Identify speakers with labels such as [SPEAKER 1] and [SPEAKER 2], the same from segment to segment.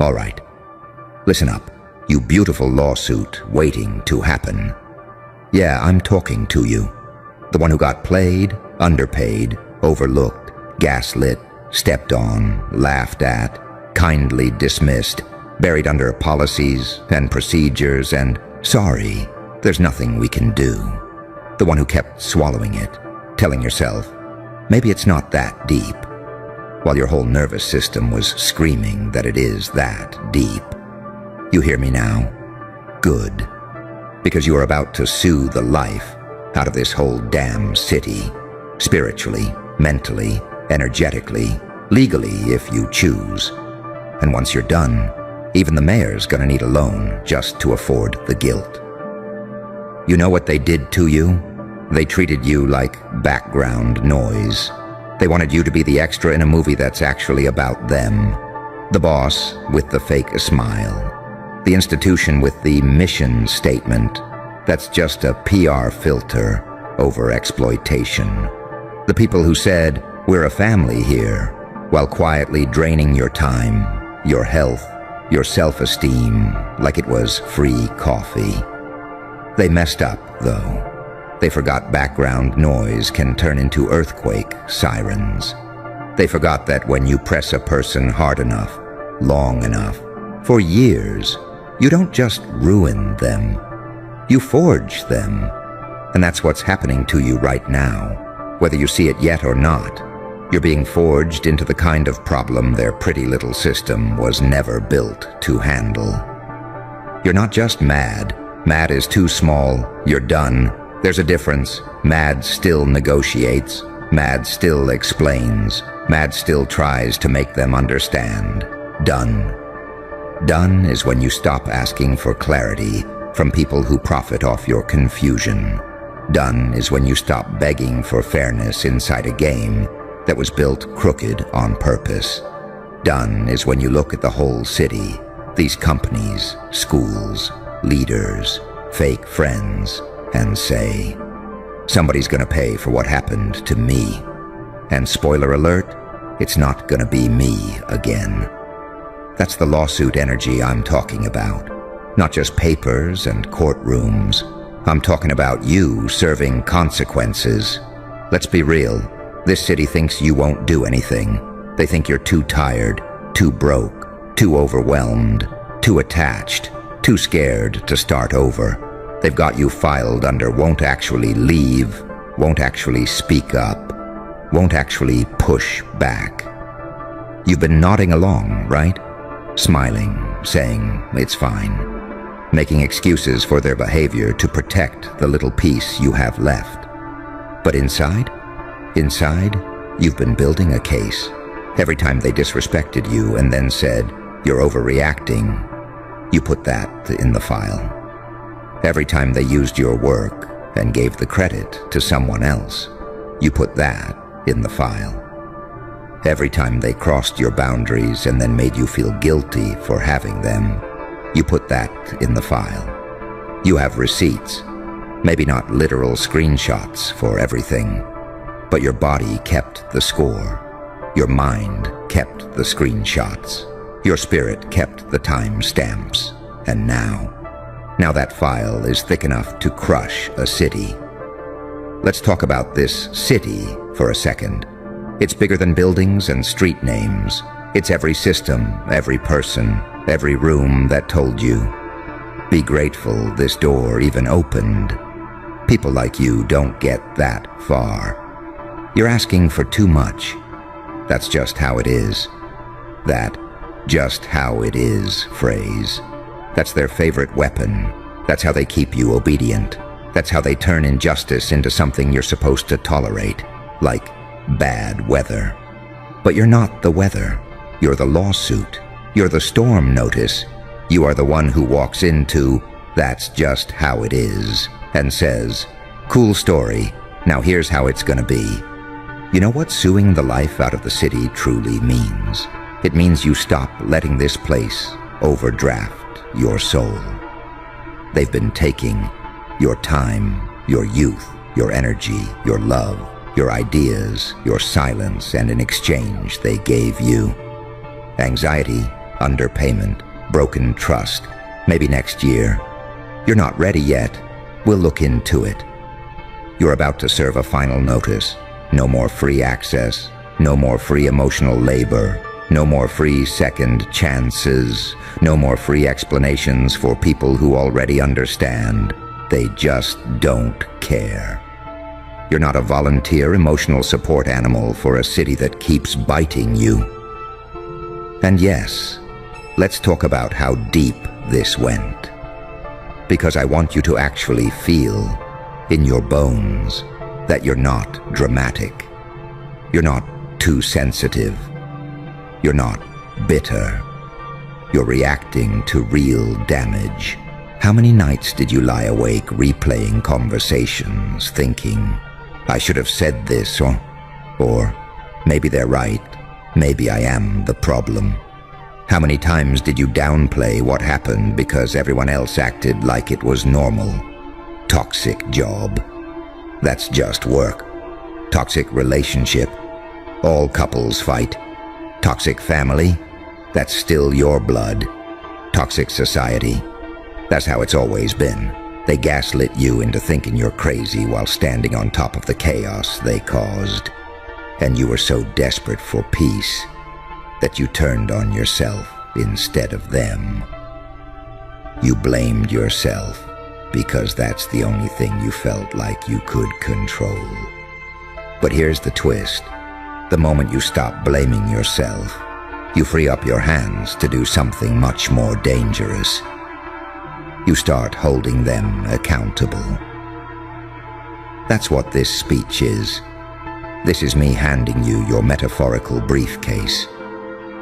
[SPEAKER 1] All right, listen up, you beautiful lawsuit waiting to happen. Yeah, I'm talking to you. The one who got played, underpaid, overlooked, gaslit, stepped on, laughed at, kindly dismissed, buried under policies and procedures and, sorry, there's nothing we can do. The one who kept swallowing it, telling yourself, maybe it's not that deep, while your whole nervous system was screaming that it is that deep. You hear me now? Good. Because you are about to sue the life out of this whole damn city, spiritually, mentally, energetically, legally if you choose. And once you're done, even the mayor's gonna need a loan just to afford the guilt. You know what they did to you? They treated you like background noise. They wanted you to be the extra in a movie that's actually about them. The boss with the fake smile. The institution with the mission statement that's just a PR filter over exploitation. The people who said, we're a family here, while quietly draining your time, your health, your self-esteem like it was free coffee. They messed up, though. They forgot background noise can turn into earthquake sirens. They forgot that when you press a person hard enough, long enough, for years, you don't just ruin them, you forge them. And that's what's happening to you right now, whether you see it yet or not. You're being forged into the kind of problem their pretty little system was never built to handle. You're not just mad. Mad is too small. You're done. There's a difference. Mad still negotiates. Mad still explains. Mad still tries to make them understand. Done. Done is when you stop asking for clarity from people who profit off your confusion. Done is when you stop begging for fairness inside a game that was built crooked on purpose. Done is when you look at the whole city, these companies, schools, leaders, fake friends, and say, somebody's gonna pay for what happened to me. And spoiler alert, it's not gonna be me again. That's the lawsuit energy I'm talking about. Not just papers and courtrooms. I'm talking about you serving consequences. Let's be real. This city thinks you won't do anything. They think you're too tired, too broke, too overwhelmed, too attached, too scared to start over. They've got you filed under won't actually leave, won't actually speak up, won't actually push back. You've been nodding along, right? Smiling, saying it's fine, making excuses for their behavior to protect the little piece you have left. But inside, you've been building a case. Every time they disrespected you and then said, you're overreacting, you put that in the file. Every time they used your work and gave the credit to someone else, you put that in the file. Every time they crossed your boundaries and then made you feel guilty for having them, you put that in the file. You have receipts, maybe not literal screenshots for everything, but your body kept the score. Your mind kept the screenshots. Your spirit kept the time stamps. And now that file is thick enough to crush a city. Let's talk about this city for a second. It's bigger than buildings and street names. It's every system, every person, every room that told you, be grateful this door even opened. People like you don't get that far. You're asking for too much. That's just how it is. That just how it is phrase. That's their favorite weapon. That's how they keep you obedient. That's how they turn injustice into something you're supposed to tolerate, like bad weather. But you're not the weather. You're the lawsuit. You're the storm notice. You are the one who walks into, that's just how it is, and says, cool story, now here's how it's gonna be. You know what suing the life out of the city truly means? It means you stop letting this place overdraft your soul. They've been taking your time, your youth, your energy, your love, your ideas, your silence, and in exchange they gave you anxiety, underpayment, broken trust. Maybe next year. You're not ready yet. We'll look into it. You're about to serve a final notice. No more free access. No more free emotional labor. No more free second chances. No more free explanations for people who already understand. They just don't care. You're not a volunteer emotional support animal for a city that keeps biting you. And yes, let's talk about how deep this went. Because I want you to actually feel in your bones that you're not dramatic. You're not too sensitive. You're not bitter. You're reacting to real damage. How many nights did you lie awake replaying conversations, thinking, I should have said this, or maybe they're right, maybe I am the problem? How many times did you downplay what happened because everyone else acted like it was normal? Toxic job. That's just work. Toxic relationship. All couples fight. Toxic family. That's still your blood. Toxic society. That's how it's always been. They gaslit you into thinking you're crazy while standing on top of the chaos they caused. And you were so desperate for peace that you turned on yourself instead of them. You blamed yourself because that's the only thing you felt like you could control. But here's the twist. The moment you stop blaming yourself, you free up your hands to do something much more dangerous. You start holding them accountable. That's what this speech is. This is me handing you your metaphorical briefcase,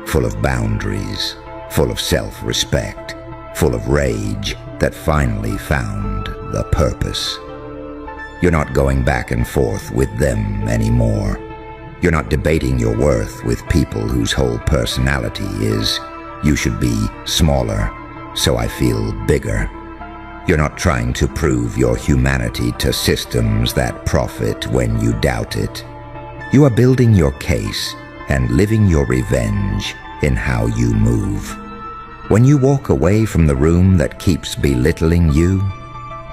[SPEAKER 1] full of boundaries, full of self-respect, full of rage that finally found the purpose. You're not going back and forth with them anymore. You're not debating your worth with people whose whole personality is, you should be smaller, so I feel bigger. You're not trying to prove your humanity to systems that profit when you doubt it. You are building your case and living your revenge in how you move. When you walk away from the room that keeps belittling you,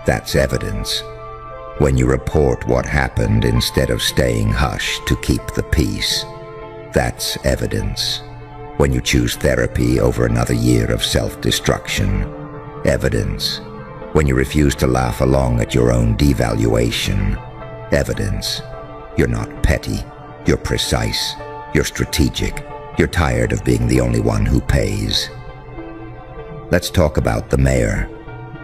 [SPEAKER 1] that's evidence. When you report what happened instead of staying hushed to keep the peace, that's evidence. When you choose therapy over another year of self-destruction, evidence. When you refuse to laugh along at your own devaluation, evidence. You're not petty, you're precise, you're strategic, you're tired of being the only one who pays. Let's talk about the mayor.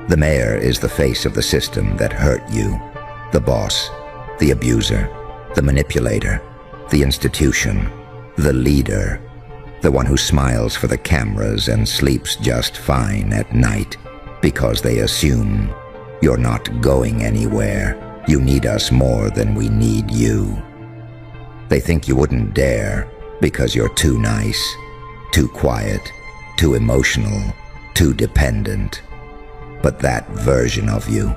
[SPEAKER 1] The mayor is the face of the system that hurt you. The boss, the abuser, the manipulator, the institution, the leader, the one who smiles for the cameras and sleeps just fine at night because they assume you're not going anywhere. You need us more than we need you. They think you wouldn't dare because you're too nice, too quiet, too emotional, too dependent. But that version of you,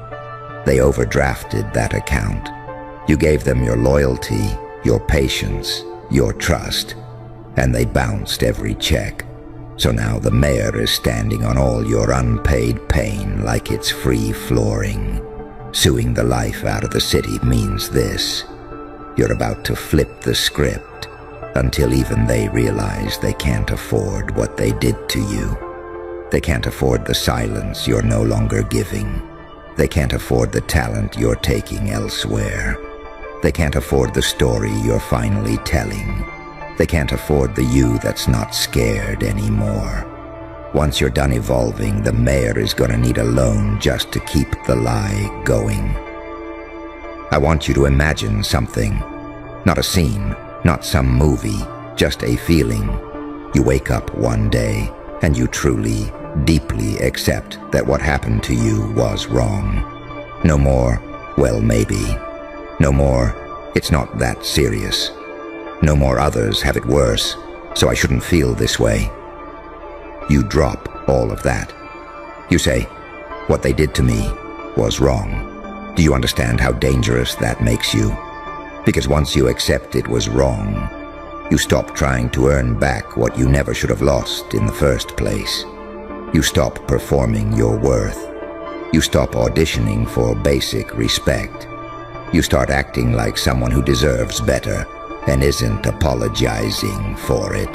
[SPEAKER 1] they overdrafted that account. You gave them your loyalty, your patience, your trust, and they bounced every check. So now the mayor is standing on all your unpaid pain like it's free flooring. Suing the life out of the city means this. You're about to flip the script until even they realize they can't afford what they did to you. They can't afford the silence you're no longer giving. They can't afford the talent you're taking elsewhere. They can't afford the story you're finally telling. They can't afford the you that's not scared anymore. Once you're done evolving, the mayor is gonna need a loan just to keep the lie going. I want you to imagine something. Not a scene, not some movie, just a feeling. You wake up one day and you truly, deeply accept that what happened to you was wrong. No more, well, maybe. No more, it's not that serious. No more others have it worse, so I shouldn't feel this way. You drop all of that. You say, what they did to me was wrong. Do you understand how dangerous that makes you? Because once you accept it was wrong, You stop trying to earn back what you never should have lost in the first place. You stop performing your worth. You stop auditioning for basic respect. You start acting like someone who deserves better and isn't apologizing for it.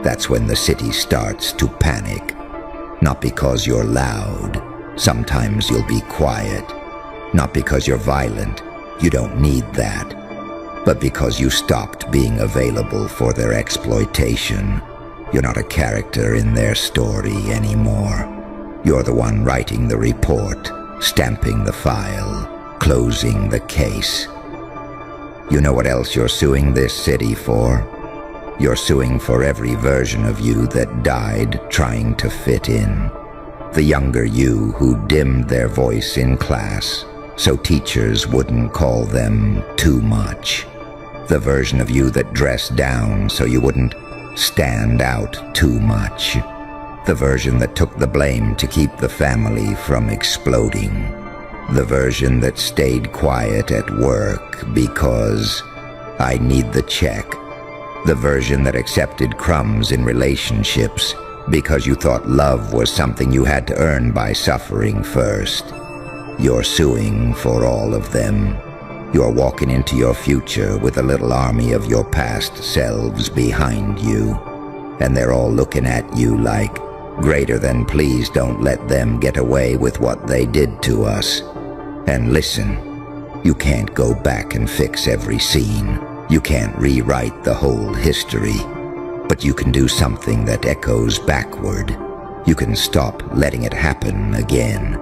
[SPEAKER 1] That's when the city starts to panic. Not because you're loud. Sometimes you'll be quiet. Not because you're violent. You don't need that. But because you stopped being available for their exploitation. You're not a character in their story anymore. You're the one writing the report, stamping the file, closing the case. You know what else you're suing this city for? You're suing for every version of you that died trying to fit in. The younger you who dimmed their voice in class so teachers wouldn't call them too much. The version of you that dressed down so you wouldn't stand out too much. The version that took the blame to keep the family from exploding. The version that stayed quiet at work because I need the check. The version that accepted crumbs in relationships because you thought love was something you had to earn by suffering first. You're suing for all of them. You're walking into your future with a little army of your past selves behind you. And they're all looking at you like, greater than please don't let them get away with what they did to us. And listen, you can't go back and fix every scene. You can't rewrite the whole history. But you can do something that echoes backward. You can stop letting it happen again.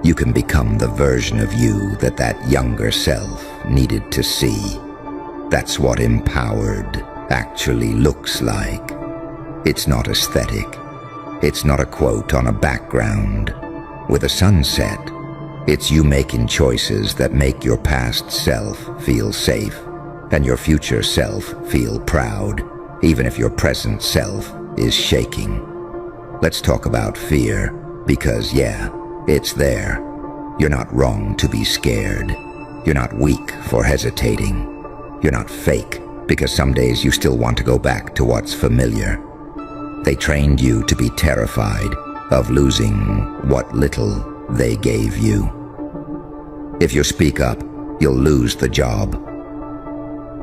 [SPEAKER 1] You can become the version of you that younger self needed to see. That's what empowered actually looks like. It's not aesthetic. It's not a quote on a background with a sunset. It's you making choices that make your past self feel safe and your future self feel proud, even if your present self is shaking. Let's talk about fear, because yeah, it's there. You're not wrong to be scared. You're not weak for hesitating. You're not fake, because some days you still want to go back to what's familiar. They trained you to be terrified of losing what little they gave you. If you speak up, you'll lose the job.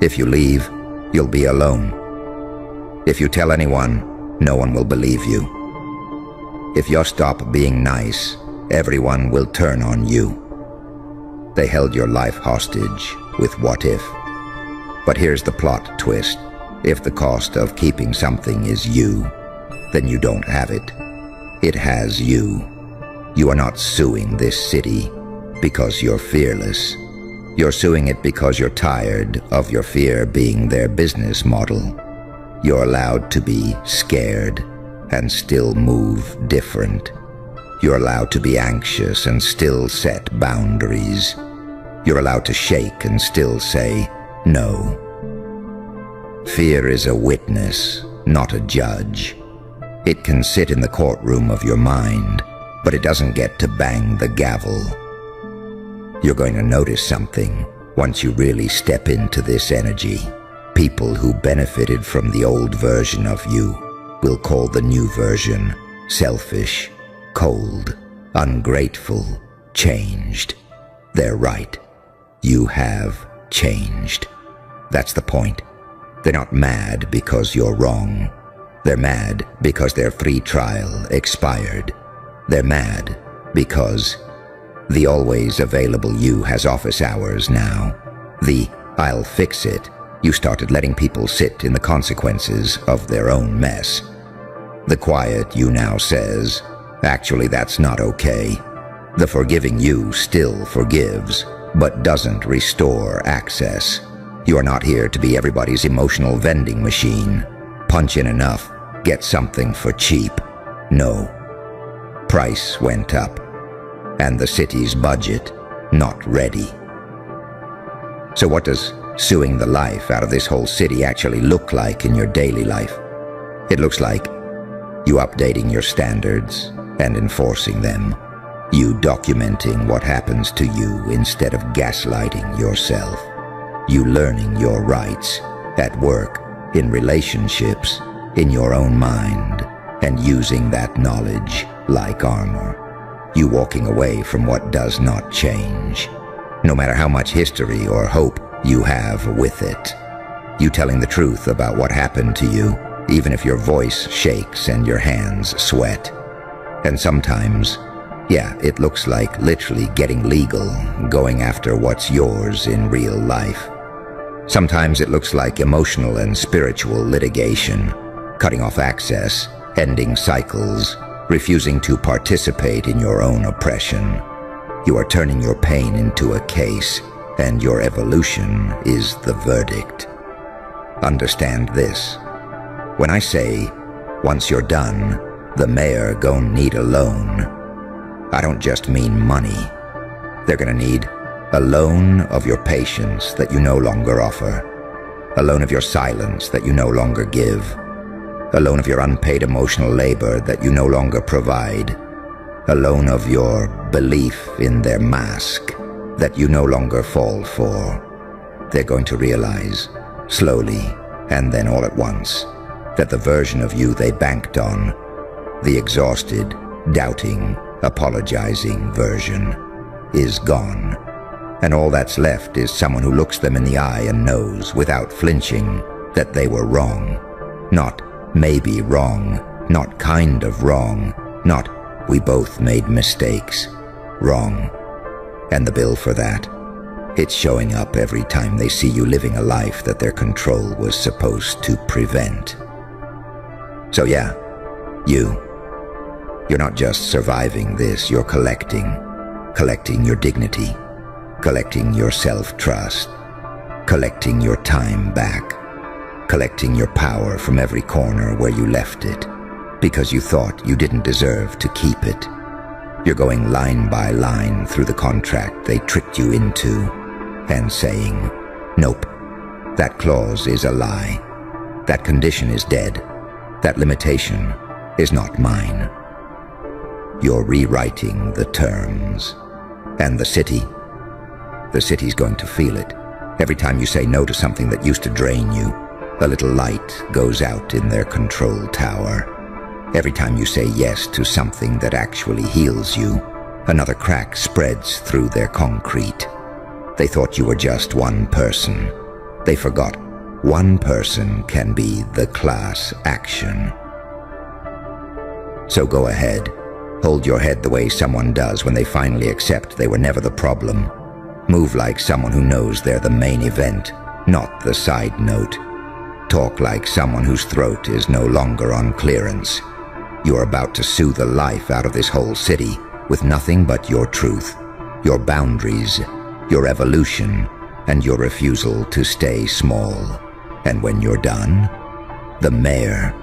[SPEAKER 1] If you leave, you'll be alone. If you tell anyone, no one will believe you. If you stop being nice, everyone will turn on you. They held your life hostage with what if. But here's the plot twist. If the cost of keeping something is you, then you don't have it. It has you. You are not suing this city because you're fearless. You're suing it because you're tired of your fear being their business model. You're allowed to be scared and still move different. You're allowed to be anxious and still set boundaries. You're allowed to shake and still say no. Fear is a witness, not a judge. It can sit in the courtroom of your mind, but it doesn't get to bang the gavel. You're going to notice something once you really step into this energy. People who benefited from the old version of you will call the new version selfish, cold, ungrateful, changed. They're right. You have changed. That's the point. They're not mad because you're wrong. They're mad because their free trial expired. They're mad because the always available you has office hours now. The I'll fix it. You started letting people sit in the consequences of their own mess. The quiet you now says, actually that's not okay. The forgiving you still forgives, but doesn't restore access. You are not here to be everybody's emotional vending machine. Punch in enough, get something for cheap. No. Price went up, and the city's budget not ready. So what does suing the life out of this whole city actually look like in your daily life? It looks like you updating your standards and enforcing them. You documenting what happens to you instead of gaslighting yourself. You learning your rights at work, in relationships, in your own mind, and using that knowledge like armor. You walking away from what does not change, no matter how much history or hope you have with it. You telling the truth about what happened to you, even if your voice shakes and your hands sweat. And sometimes, yeah, it looks like literally getting legal, going after what's yours in real life. Sometimes it looks like emotional and spiritual litigation, cutting off access, ending cycles, refusing to participate in your own oppression. You are turning your pain into a case, and your evolution is the verdict. Understand this. When I say, once you're done, the mayor gon' need a loan, I don't just mean money. They're gonna need a loan of your patience that you no longer offer, a loan of your silence that you no longer give, a loan of your unpaid emotional labor that you no longer provide, a loan of your belief in their mask that you no longer fall for. They're going to realize, slowly and then all at once, that the version of you they banked on, the exhausted, doubting, apologizing version, is gone. And all that's left is someone who looks them in the eye and knows, without flinching, that they were wrong. Not maybe wrong, not kind of wrong, not we both made mistakes. Wrong. And the bill for that? It's showing up every time they see you living a life that their control was supposed to prevent. So yeah, you're not just surviving this, you're collecting your dignity, collecting your self-trust, collecting your time back, collecting your power from every corner where you left it, because you thought you didn't deserve to keep it. You're going line by line through the contract they tricked you into, and saying, nope, that clause is a lie, that condition is dead, that limitation is not mine. You're rewriting the terms. And the city's going to feel it. Every time you say no to something that used to drain you, a little light goes out in their control tower. Every time you say yes to something that actually heals you, another crack spreads through their concrete. They thought you were just one person. They forgot one person can be the class action. So go ahead. Hold your head the way someone does when they finally accept they were never the problem. Move like someone who knows they're the main event, not the side note. Talk like someone whose throat is no longer on clearance. You're about to sue the life out of this whole city with nothing but your truth, your boundaries, your evolution, and your refusal to stay small. And when you're done, the mayor,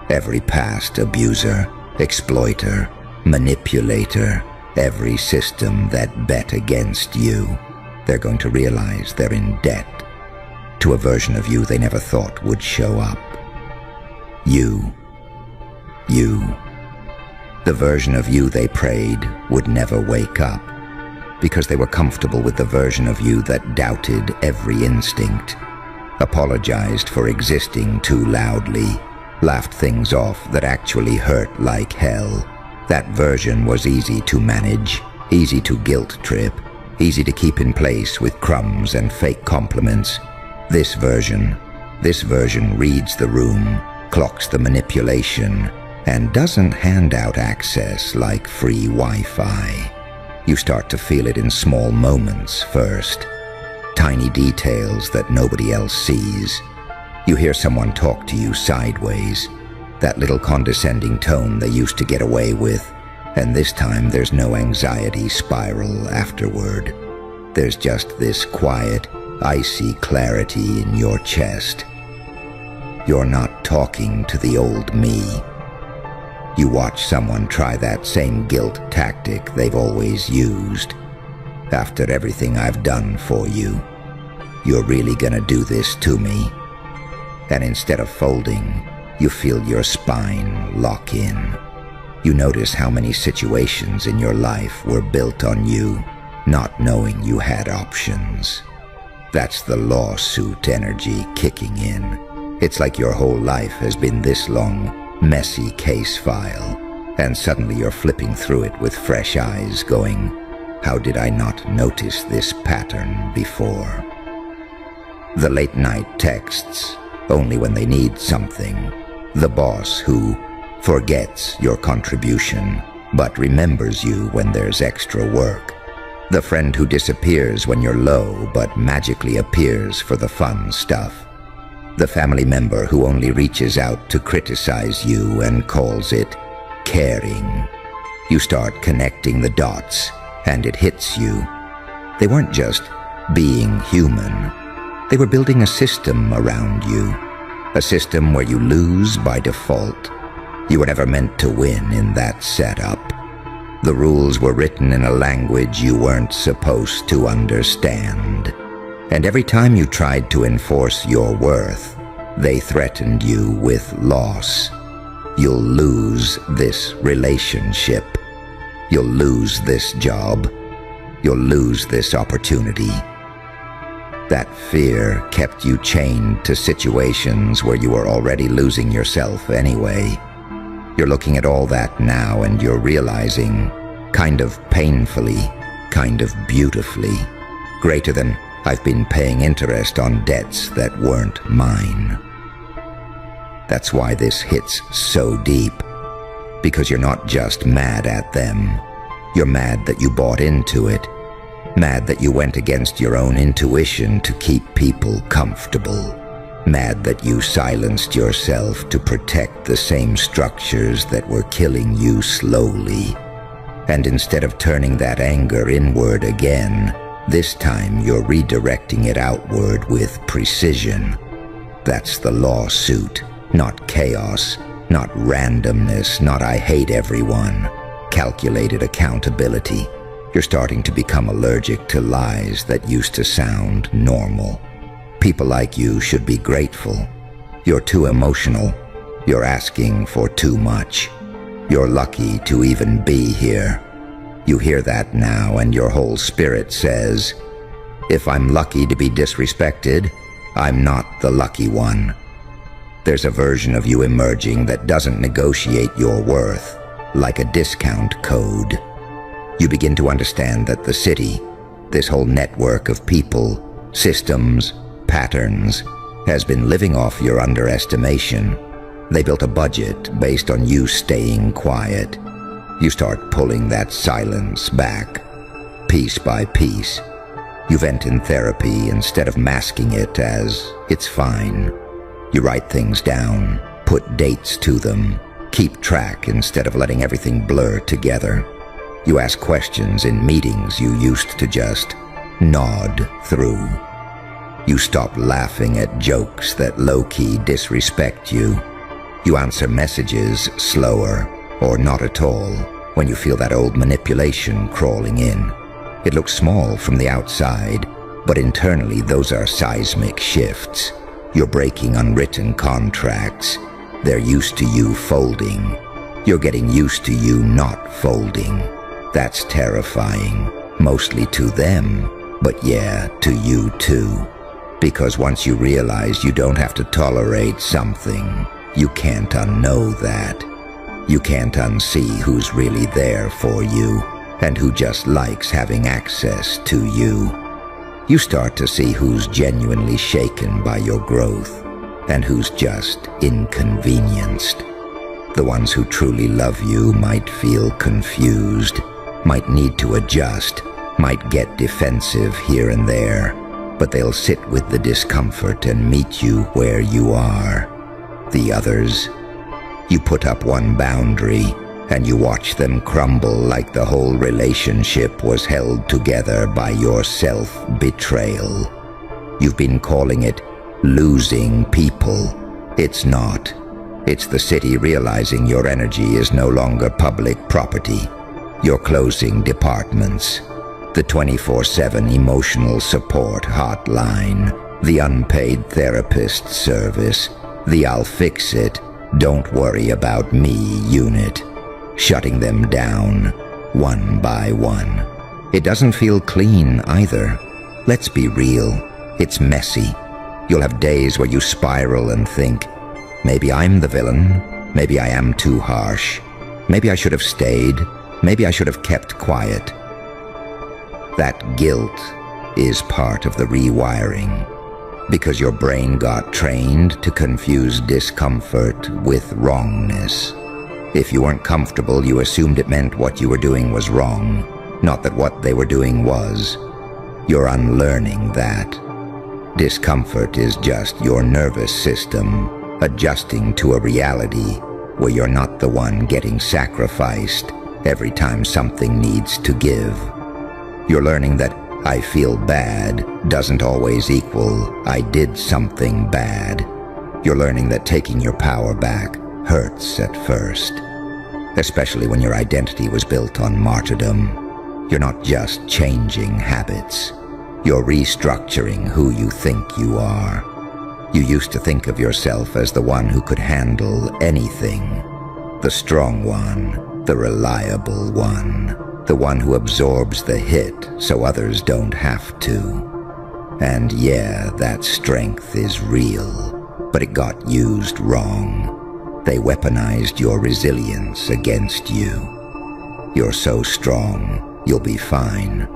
[SPEAKER 1] every past abuser, exploiter, manipulator, every system that bet against you, they're going to realize they're in debt to a version of you they never thought would show up. You. The version of you they prayed would never wake up, because they were comfortable with the version of you that doubted every instinct, apologized for existing too loudly, laughed things off that actually hurt like hell. That version was easy to manage, easy to guilt trip, easy to keep in place with crumbs and fake compliments. This version reads the room, clocks the manipulation, and doesn't hand out access like free Wi-Fi. You start to feel it in small moments first, tiny details that nobody else sees. You hear someone talk to you sideways, that little condescending tone they used to get away with, and this time there's no anxiety spiral afterward. There's just this quiet, icy clarity in your chest. You're not talking to the old me. You watch someone try that same guilt tactic they've always used. After everything I've done for you, you're really gonna do this to me? And instead of folding, you feel your spine lock in. You notice how many situations in your life were built on you not knowing you had options. That's the lawsuit energy kicking in. It's like your whole life has been this long, messy case file, and suddenly you're flipping through it with fresh eyes going, how did I not notice this pattern before? The late night texts, only when they need something. The boss who forgets your contribution, but remembers you when there's extra work. The friend who disappears when you're low, but magically appears for the fun stuff. The family member who only reaches out to criticize you and calls it caring. You start connecting the dots, and it hits you. They weren't just being human. They were building a system around you. A system where you lose by default. You were never meant to win in that setup. The rules were written in a language you weren't supposed to understand. And every time you tried to enforce your worth, they threatened you with loss. You'll lose this relationship. You'll lose this job. You'll lose this opportunity. That fear kept you chained to situations where you were already losing yourself anyway. You're looking at all that now and you're realizing, kind of painfully, kind of beautifully, greater than I've been paying interest on debts that weren't mine. That's why this hits so deep, because you're not just mad at them. You're mad that you bought into it. Mad that you went against your own intuition to keep people comfortable. Mad that you silenced yourself to protect the same structures that were killing you slowly. And instead of turning that anger inward again, this time you're redirecting it outward with precision. That's the lawsuit, not chaos, not randomness, not I hate everyone. Calculated accountability. You're starting to become allergic to lies that used to sound normal. People like you should be grateful. You're too emotional. You're asking for too much. You're lucky to even be here. You hear that now and your whole spirit says, if I'm lucky to be disrespected, I'm not the lucky one. There's a version of you emerging that doesn't negotiate your worth, like a discount code. You begin to understand that the city, this whole network of people, systems, patterns, has been living off your underestimation. They built a budget based on you staying quiet. You start pulling that silence back, piece by piece. You vent in therapy instead of masking it as, it's fine. You write things down, put dates to them, keep track instead of letting everything blur together. You ask questions in meetings you used to just nod through. You stop laughing at jokes that low-key disrespect you. You answer messages slower, or not at all, when you feel that old manipulation crawling in. It looks small from the outside, but internally those are seismic shifts. You're breaking unwritten contracts. They're used to you folding. You're getting used to you not folding. That's terrifying, mostly to them, but yeah, to you too. Because once you realize you don't have to tolerate something, you can't unknow that. You can't unsee who's really there for you, and who just likes having access to you. You start to see who's genuinely shaken by your growth, and who's just inconvenienced. The ones who truly love you might feel confused, might need to adjust, might get defensive here and there, but they'll sit with the discomfort and meet you where you are. The others, you put up one boundary and you watch them crumble like the whole relationship was held together by your self-betrayal. You've been calling it losing people. It's not. It's the city realizing your energy is no longer public property. You're closing departments, the 24/7 emotional support hotline, the unpaid therapist service, the I'll fix it, don't worry about me unit, shutting them down one by one. It doesn't feel clean either. Let's be real, it's messy. You'll have days where you spiral and think, maybe I'm the villain, maybe I am too harsh, maybe I should have stayed, maybe I should have kept quiet. That guilt is part of the rewiring, because your brain got trained to confuse discomfort with wrongness. If you weren't comfortable, you assumed it meant what you were doing was wrong, not that what they were doing was. You're unlearning that. Discomfort is just your nervous system adjusting to a reality where you're not the one getting sacrificed every time something needs to give. You're learning that I feel bad doesn't always equal I did something bad. You're learning that taking your power back hurts at first, especially when your identity was built on martyrdom. You're not just changing habits. You're restructuring who you think you are. You used to think of yourself as the one who could handle anything. The strong one, the reliable one, the one who absorbs the hit so others don't have to. And yeah, that strength is real, but it got used wrong. They weaponized your resilience against you. You're so strong, you'll be fine.